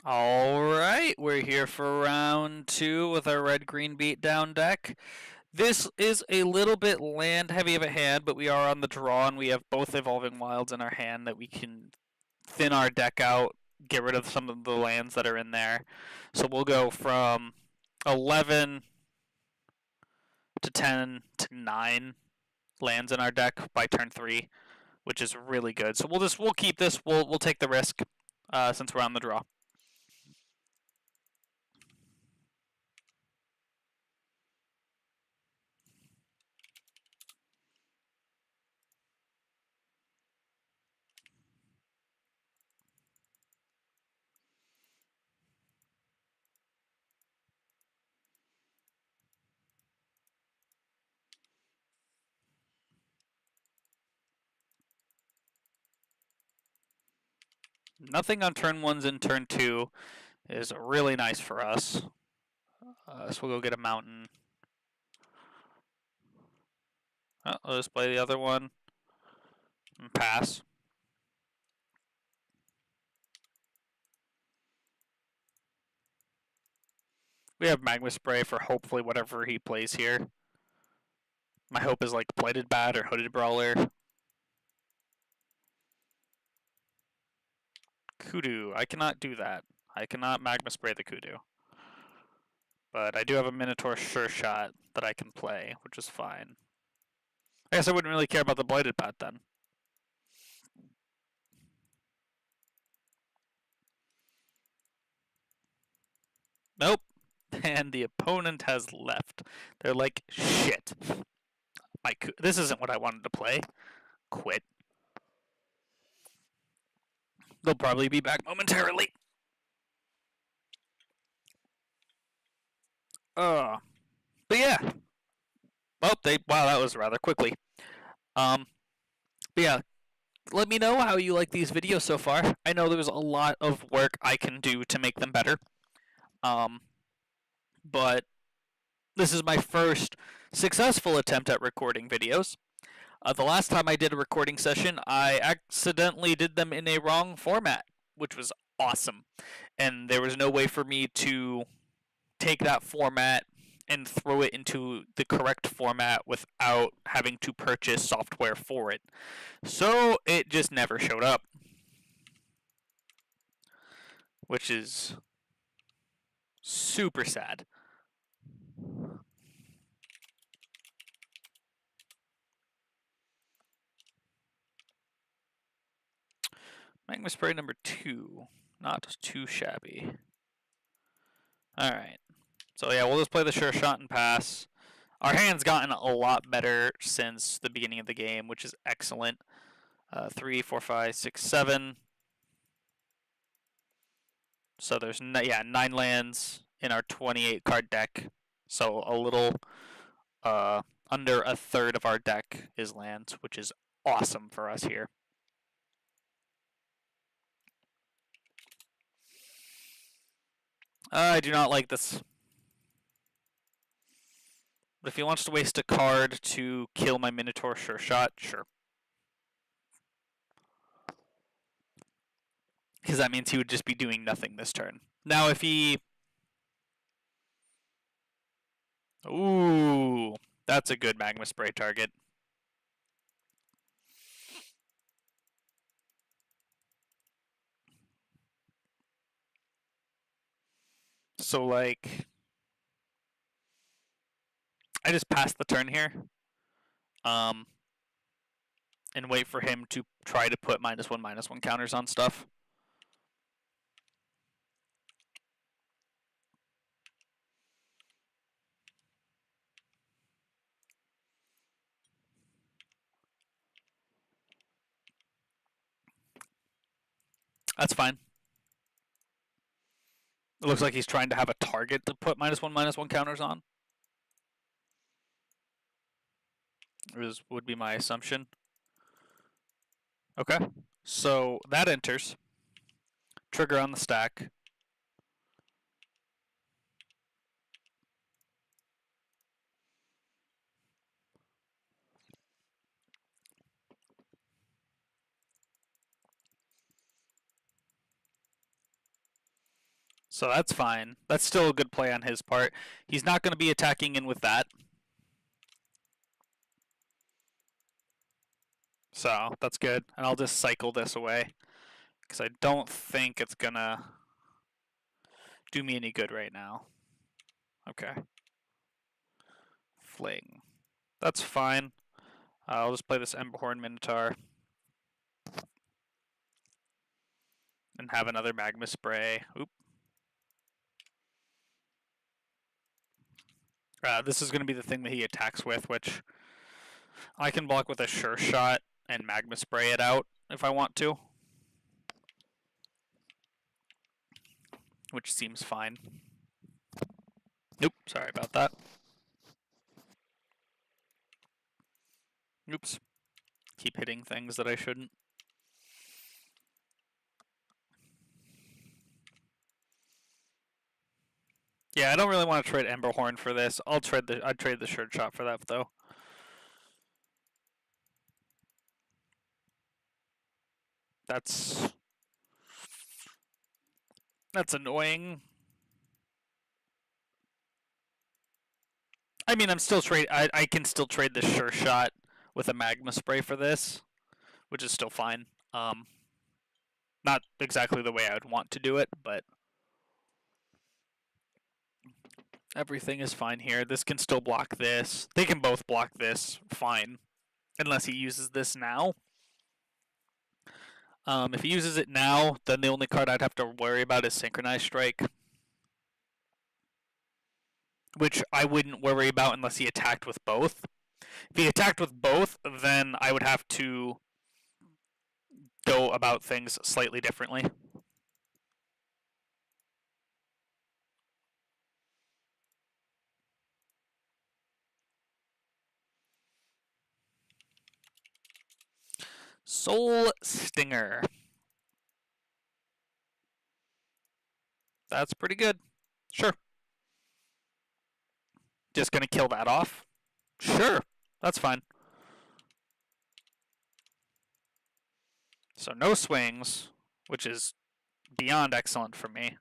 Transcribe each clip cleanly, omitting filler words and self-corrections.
Alright, we're here for round 2 with our red-green beatdown deck. This is a little bit land heavy of a hand, but we are on the draw and we have both Evolving Wilds in our hand that we can thin our deck out, get rid of some of the lands that are in there. So we'll go from 11 to 10 to 9 lands in our deck by turn 3, which is really good. So we'll keep this, we'll take the risk since we're on the draw. Nothing on turn 1s and turn 2 is really nice for us. So we'll go get a mountain. I'll just play the other one and pass. We have Magma Spray for hopefully whatever he plays here. My hope is like Blighted Bat or Hooded Brawler. Kudu. I cannot do that. I cannot Magma Spray the Kudu. But I do have a Minotaur Sure Shot that I can play, which is fine. I guess I wouldn't really care about the Blighted Bat then. Nope. And the opponent has left. They're like, shit. This isn't what I wanted to play. Quit. They'll probably be back momentarily. But yeah. Well, wow, that was rather quickly. But yeah, let me know how you like these videos so far. I know there's a lot of work I can do to make them better. But this is my first successful attempt at recording videos. The last time I did a recording session, I accidentally did them in a wrong format, which was awesome. And there was no way for me to take that format and throw it into the correct format without having to purchase software for it. So it just never showed up, which is super sad. Magma Spray number 2. Not too shabby. Alright. So yeah, we'll just play the Sure Shot and pass. Our hand's gotten a lot better since the beginning of the game, which is excellent. 3, 4, 5, 6, 7. So there's 9 lands in our 28 card deck. So a little under a third of our deck is lands, which is awesome for us here. I do not like this. But if he wants to waste a card to kill my Minotaur Sure Shot, sure. Because that means he would just be doing nothing this turn. Now if he... Ooh, that's a good Magma Spray target. So like... I just pass the turn here. And wait for him to try to put -1/-1 counters on stuff. That's fine. It looks like he's trying to have a target to put -1/-1 counters on. Would be my assumption. Okay, so that enters. Trigger on the stack. So that's fine. That's still a good play on his part. He's not going to be attacking in with that. So that's good. And I'll just cycle this away. Because I don't think it's going to do me any good right now. Okay. Fling. That's fine. I'll just play this Emberhorn Minotaur. And have another Magma Spray. Oop. This is going to be the thing that he attacks with, which I can block with a Sure Shot and Magma Spray it out if I want to. Which seems fine. Nope, sorry about that. Oops. Keep hitting things that I shouldn't. Yeah, I don't really want to trade Emberhorn for this. I'd trade the Sure Shot for that though. That's annoying. I mean, I'm still trade. I can still trade the Sure Shot with a Magma Spray for this, which is still fine. Not exactly the way I would want to do it, but everything is fine here. This can still block this. They can both block this fine, unless he uses this now. If he uses it now, then the only card I'd have to worry about is Synchronized Strike, which I wouldn't worry about unless he attacked with both. If he attacked with both, then I would have to go about things slightly differently. Soul Stinger. That's pretty good. Sure. Just gonna kill that off? Sure. That's fine. So no swings, which is beyond excellent for me.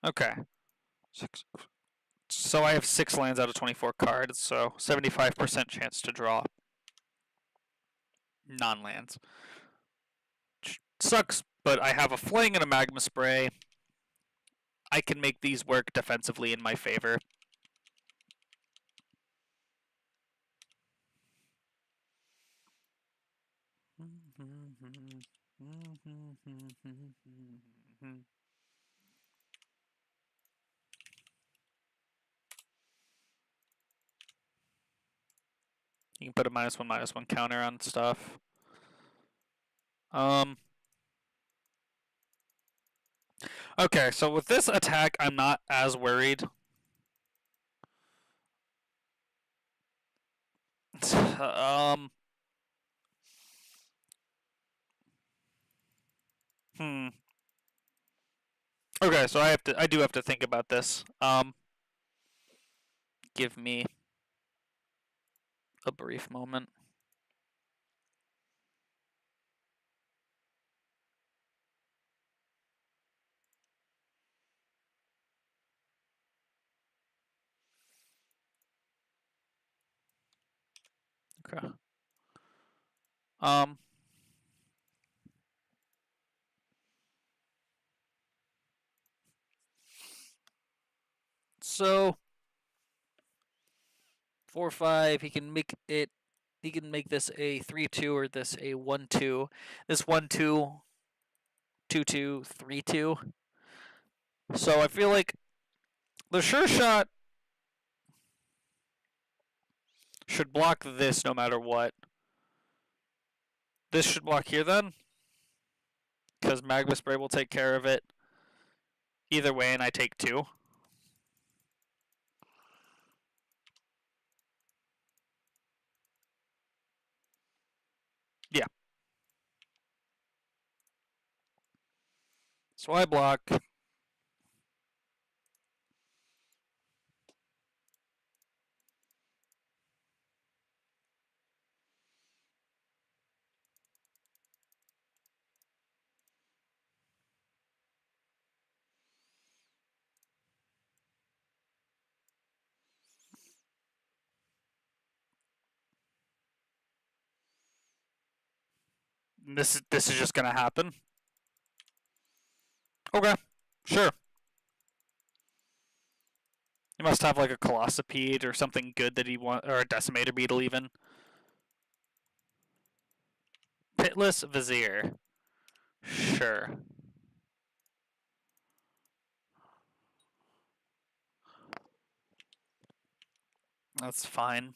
Okay. So I have 6 lands out of 24 cards, so 75% chance to draw non-lands. Sucks, but I have a Fling and a Magma Spray. I can make these work defensively in my favor. You can put a -1/-1 counter on stuff. Okay, so with this attack, I'm not as worried. Okay, so I do have to think about this. Give me a brief moment. Okay. So 4/5, he can make it. He can make this a 3/2 or this a 1/2. This 1/2, 2/2, 3/2. So I feel like the Sure Shot should block this no matter what. This should block here then, because Magma Spray will take care of it either way, and I take 2. Yeah. So I block. This is just gonna happen. Okay, sure. He must have like a Colossipede or something good that he want, or a Decimator Beetle even. Pitless Vizier. Sure. That's fine.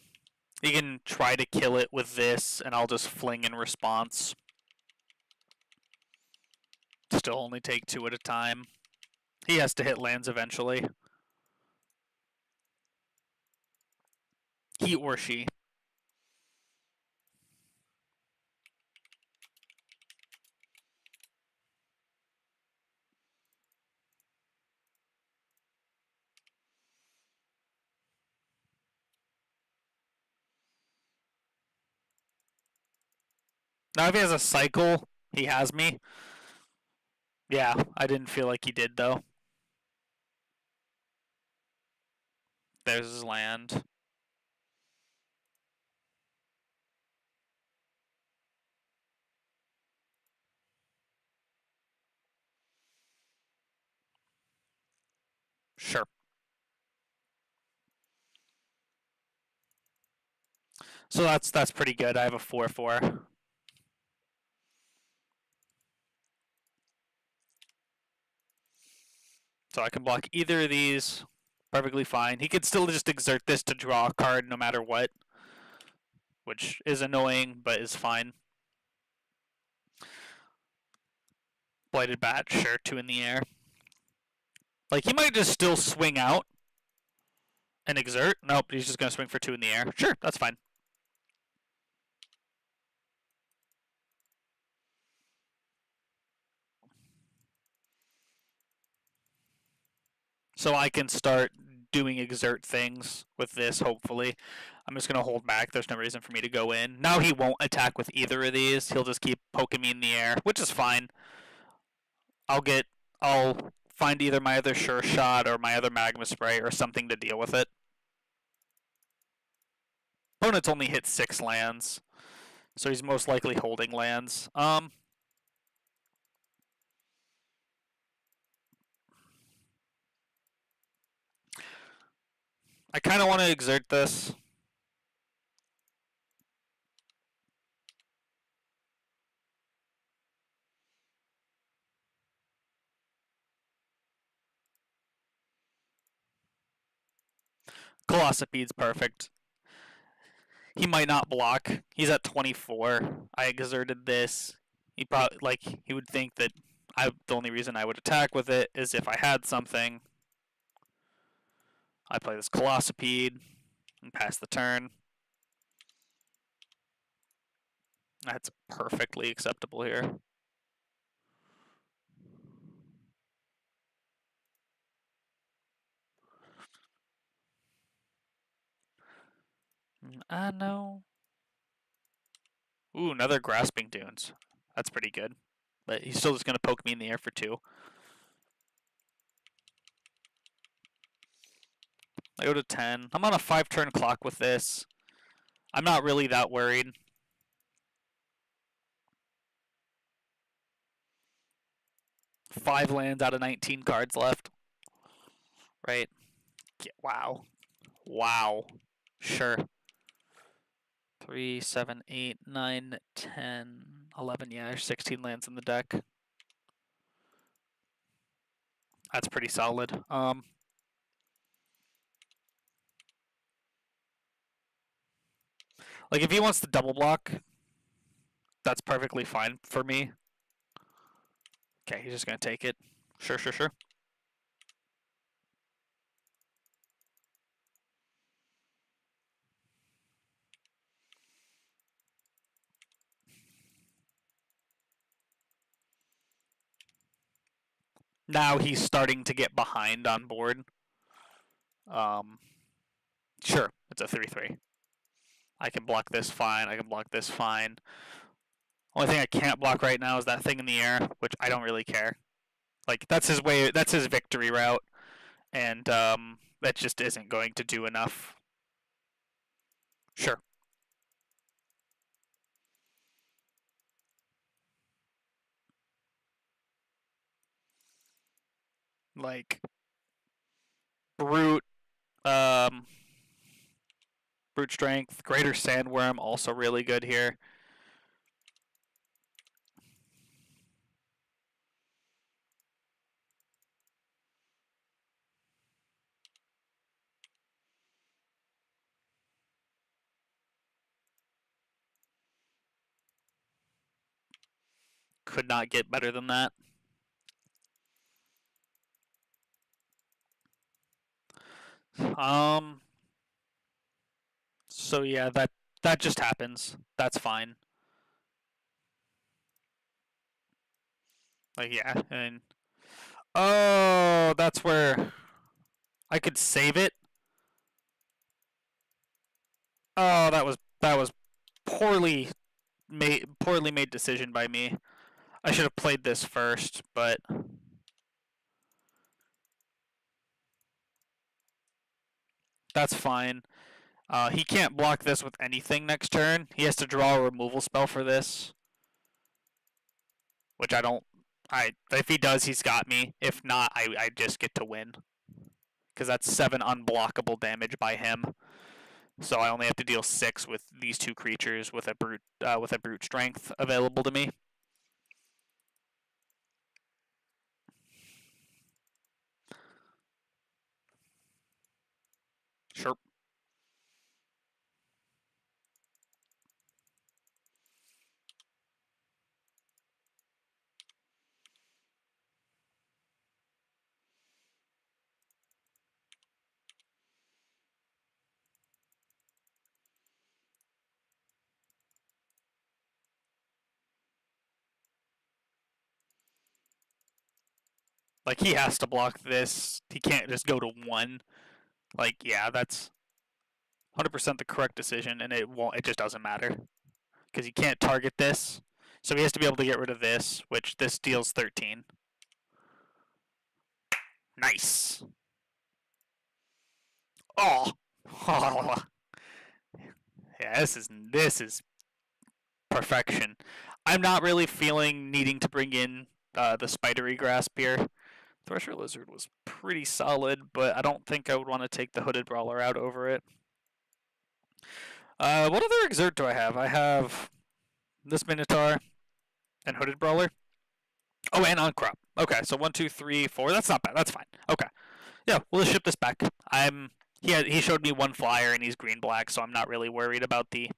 You can try to kill it with this, and I'll just fling in response. Still only take 2 at a time. He has to hit lands eventually. He or she. Now if he has a cycle, he has me. Yeah, I didn't feel like he did though. There's his land. Sure. So that's pretty good. I have a 4/4. So I can block either of these perfectly fine. He could still just exert this to draw a card no matter what, which is annoying, but is fine. Blighted Bat, sure, 2 in the air. Like, he might just still swing out and exert. Nope, he's just going to swing for 2 in the air. Sure, that's fine. So I can start doing exert things with this, hopefully. I'm just going to hold back. There's no reason for me to go in. Now he won't attack with either of these. He'll just keep poking me in the air, which is fine. I'll find either my other Sure Shot or my other Magma Spray or something to deal with it. Opponent's only hit 6 lands, so he's most likely holding lands. I kind of want to exert this. Colossipede's perfect. He might not block. He's at 24. I exerted this. He probably he would think that the only reason I would attack with it is if I had something. I play this Colossipede and pass the turn. That's perfectly acceptable here. I know. Ooh, another Grasping Dunes. That's pretty good. But he's still just going to poke me in the air for 2. I go to 10. I'm on a 5-turn clock with this. I'm not really that worried. Five lands out of 19 cards left. Right? Yeah, wow. Wow. Sure. 3, 7, 8, 9, 10, 11. Yeah, there's 16 lands in the deck. That's pretty solid. Like, if he wants to double block, that's perfectly fine for me. Okay, he's just going to take it. Sure, sure, sure. Now he's starting to get behind on board. Sure, it's a 3/3. I can block this fine. I can block this fine. Only thing I can't block right now is that thing in the air, which I don't really care. Like, that's his way. That's his victory route, and that just isn't going to do enough. Sure. like brute, um, brute strength, greater sandworm, also really good here. Could not get better than that. So yeah, that just happens. That's fine. Like yeah, and oh, that's where I could save it. Oh, that was poorly made decision by me. I should have played this first, but that's fine. He can't block this with anything next turn. He has to draw a removal spell for this, which I don't. If he does, he's got me. If not, I just get to win because that's 7 unblockable damage by him. So I only have to deal 6 with these 2 creatures with a brute strength available to me. Sure. Like he has to block this. He can't just go to 1. Like yeah, that's 100% the correct decision, and it won't. It just doesn't matter because he can't target this. So he has to be able to get rid of this, which this deals 13. Nice. Oh. Yeah, this is perfection. I'm not really feeling needing to bring in the spidery grasp here. Thresher Lizard was pretty solid, but I don't think I would want to take the Hooded Brawler out over it. What other Exert do I have? I have this Minotaur and Hooded Brawler. Oh, and Uncrop. Okay, so 1, 2, 3, 4. That's not bad. That's fine. Okay. Yeah, we'll just ship this back. He showed me 1 flyer and he's green black, so I'm not really worried about the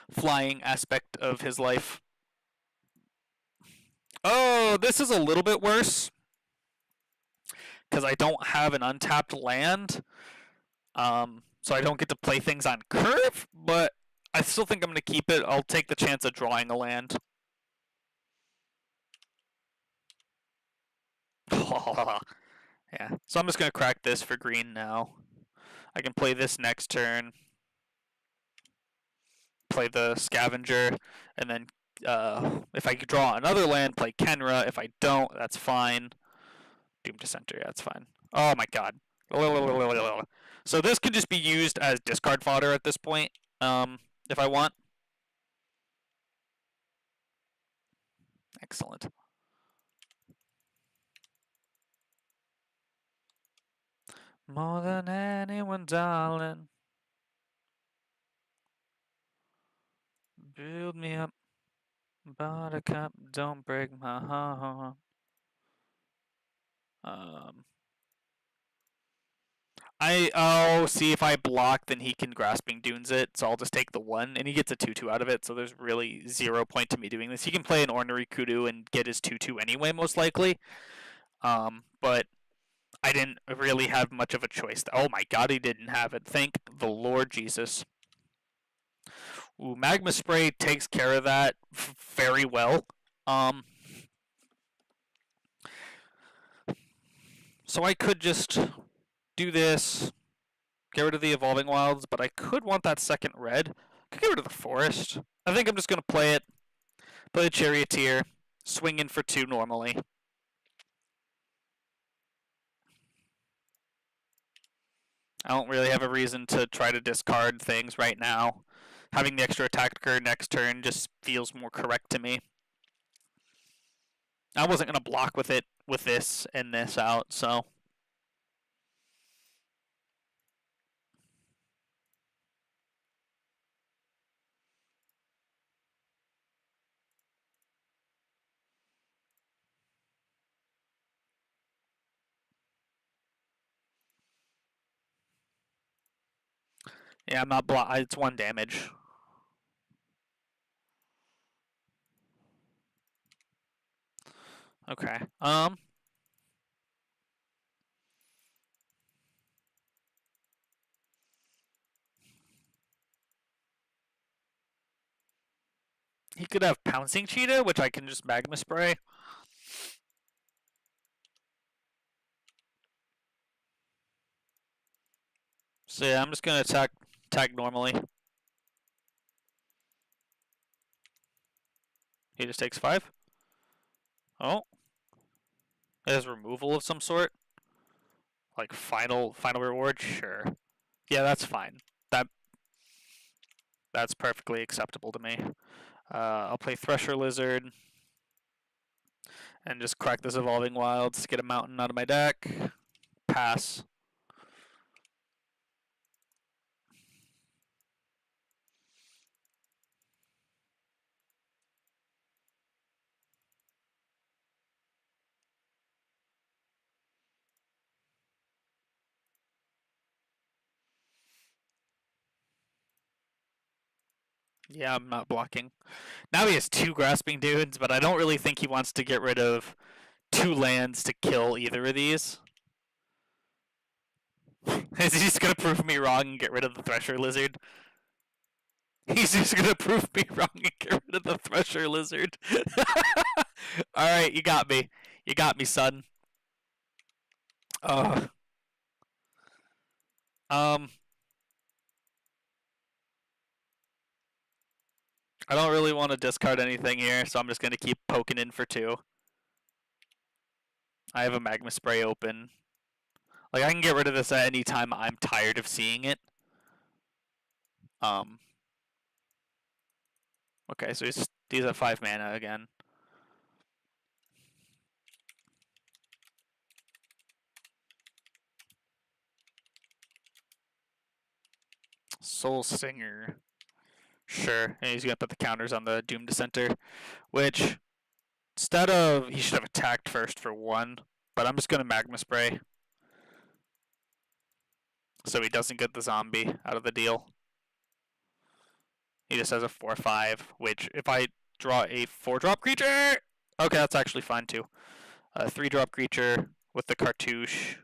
flying aspect of his life. Oh, this is a little bit worse because I don't have an untapped land. So I don't get to play things on curve, but I still think I'm going to keep it. I'll take the chance of drawing a land. Yeah, so I'm just going to crack this for green now. I can play this next turn, play the Scavenger, and then if I draw another land, play Kenra. If I don't, that's fine. Doom Dissenter, yeah, that's fine. Oh my god. So this could just be used as discard fodder at this point, if I want. Excellent. More than anyone, darling. Build me up, buttercup, don't break my heart. I'll see if I block, then he can Grasping Dunes it, so I'll just take the 1, and he gets a 2/2 out of it, so there's really 0 point to me doing this. He can play an Ornery Kudu and get his 2/2 anyway, most likely. But I didn't really have much of a choice. Oh my god, he didn't have it. Thank the Lord Jesus. Ooh, Magma Spray takes care of that very well. So I could just do this, get rid of the Evolving Wilds, but I could want that second red. I could get rid of the Forest. I think I'm just going to play it. Play the Charioteer, swing in for 2 normally. I don't really have a reason to try to discard things right now. Having the extra attack occur next turn just feels more correct to me. I wasn't gonna block with it with this and this out, so yeah, I'm not block. It's 1 damage. Okay. He could have Pouncing Cheetah, which I can just Magma Spray. So yeah, I'm just gonna attack normally. He just takes 5. Oh, it has removal of some sort, like final reward. Sure. Yeah, that's fine. That that's perfectly acceptable to me. I'll play Thresher Lizard and just crack this Evolving Wilds to get a mountain out of my deck. Pass. Yeah, I'm not blocking. Now he has 2 Grasping Dudes, but I don't really think he wants to get rid of 2 lands to kill either of these. Is he just gonna prove me wrong and get rid of the Thresher Lizard? He's just gonna prove me wrong and get rid of the Thresher Lizard. Alright, you got me. You got me, son. Uh, um, I don't really want to discard anything here, so I'm just gonna keep poking in for 2. I have a Magma Spray open. Like, I can get rid of this at any time I'm tired of seeing it. Um, okay, so he's at 5 mana again. Soul Singer. Sure, and he's gonna put the counters on the Doom Dissenter, which instead of he should have attacked first for 1, but I'm just gonna Magma Spray so he doesn't get the zombie out of the deal. He just has a 4/5, which if I draw a 4-drop creature, okay, that's actually fine too. A 3-drop creature with the cartouche.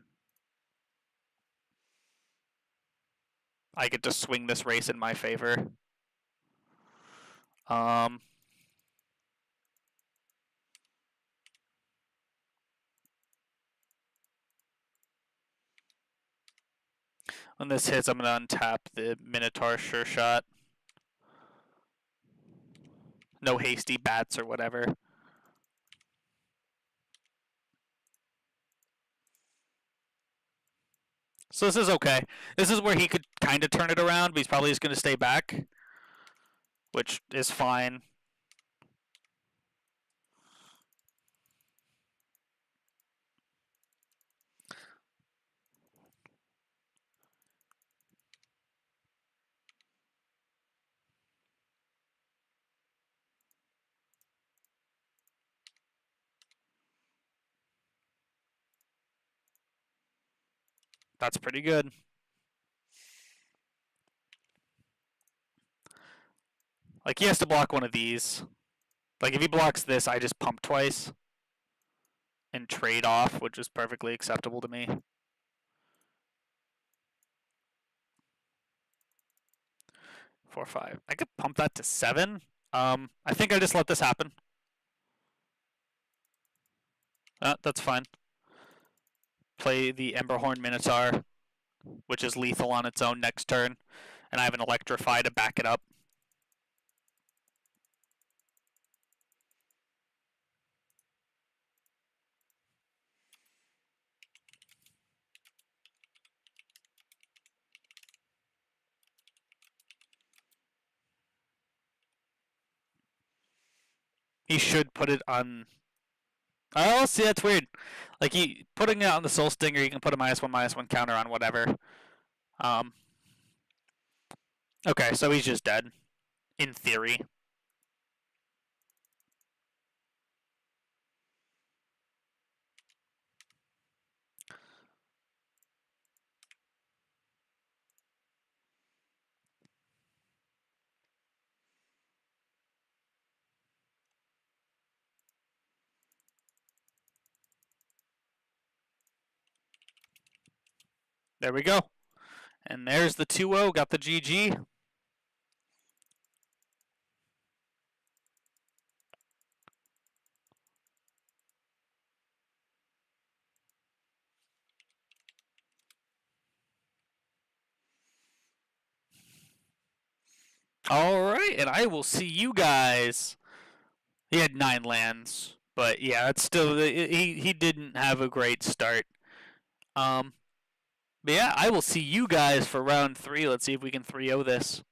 I get to swing this race in my favor. Um, when this hits, I'm gonna untap the Minotaur Sure Shot. No hasty bats or whatever. So this is okay. This is where he could kind of turn it around, but he's probably just going to stay back, which is fine. That's pretty good. Like, he has to block one of these. Like, if he blocks this, I just pump twice and trade off, which is perfectly acceptable to me. 4/5. I could pump that to 7. I think I just let this happen. That's fine. Play the Emberhorn Minotaur, which is lethal on its own next turn, and I have an Electrify to back it up. He should put it on. Oh, see, that's weird. Like, he putting it on the Soul Stinger, you can put a -1/-1 counter on whatever. Um, okay, so he's just dead, in theory. There we go. And there's the 2-0, got the GG. All right, and I will see you guys. He had 9 lands, but yeah, it's still he didn't have a great start. But yeah, I will see you guys for round 3. Let's see if we can 3-0 this.